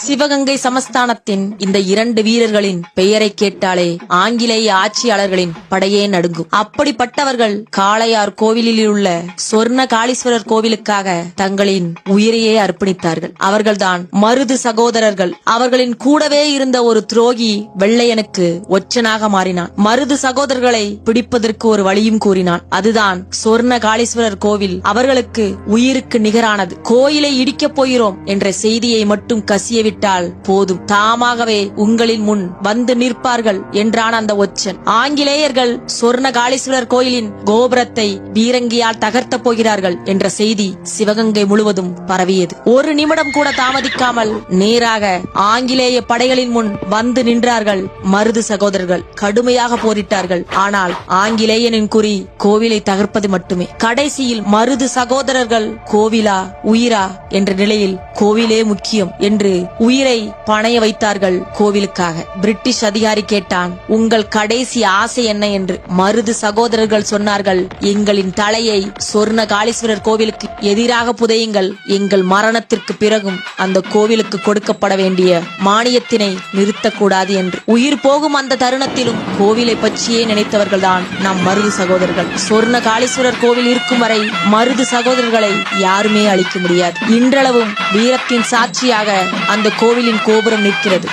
சிவகங்கை சமஸ்தானத்தின் இந்த 2 வீரர்களின் பெயரை கேட்டாலே ஆங்கிலேய ஆட்சியாளர்களின் படையே நடுங்கும். அப்படிப்பட்டவர்கள் காளையார் கோவிலில் உள்ள சொர்ண காளீஸ்வரர் கோவிலுக்காக தங்களின் உயிரையே அர்ப்பணித்தார்கள். அவர்கள்தான் மருது சகோதரர்கள். அவர்களின் கூடவே இருந்த ஒரு துரோகி வெள்ளையனுக்கு ஒற்றனாக மாறினான். மருது சகோதரர்களை பிடிப்பதற்கு ஒரு வழியும் கூறினான். அதுதான் சொர்ண காளீஸ்வரர் கோவில் அவர்களுக்கு உயிருக்கு நிகரானது. கோயிலை இடிக்கப் போகிறோம் என்ற செய்தியை மட்டும் கசிய விட்டால் போதும், தாமாகவே உங்களின் முன் வந்து நிற்பார்கள் என்றான் அந்த ஒற்றன். ஆங்கிலேயர்கள் சொர்ண காளீஸ்வரர் கோயிலின் கோபுரத்தை பீரங்கியால் தகர்த்த போகிறார்கள் என்ற செய்தி சிவகங்கை முழுவதும் பரவியது. ஒரு நிமிடம் கூட தாமதிக்காமல் நேராக ஆங்கிலேய படைகளின் முன் வந்து நின்றார்கள் மருது சகோதரர்கள். கடுமையாக போரிட்டார்கள். ஆனால் ஆங்கிலேயனின் குறி கோவிலை தகர்ப்பது மட்டுமே. கடைசியில் மருது சகோதரர்கள் கோவிலா உயிரா என்ற நிலையில் கோவிலே முக்கியம் என்று உயிரை பணைய வைத்தார்கள் கோவிலுக்காக. பிரிட்டிஷ் அதிகாரி கேட்டான், உங்கள் கடைசி ஆசை என்ன என்று. மருது சகோதரர்கள் சொன்னார்கள், எங்களின் தலையை சொர்ண காளீஸ்வரர் கோவிலுக்கு எதிராக புதையுங்கள். எங்கள் மரணத்திற்கு பிறகும் அந்த கோவிலுக்கு கொடுக்கப்பட வேண்டிய மானியத்தினை நிறுத்தக்கூடாது என்று. உயிர் போகும் அந்த தருணத்திலும் கோவிலை பற்றியே நினைத்தவர்கள்தான் நம் மருது சகோதரர்கள். சொர்ண காளீஸ்வரர் கோவில் இருக்கும் வரை மருது சகோதரர்களை யாருமே அழிக்க முடியாது. இன்றளவும் வீரத்தின் சாட்சியாக அந்த கோவிலின் கோபுரம் நிற்கிறது.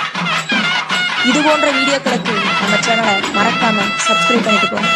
இது போன்ற வீடியோக்களுக்கு நம்ம சேனலை மறக்காம சப்ஸ்கிரைப் பண்ணிட்டு போங்க.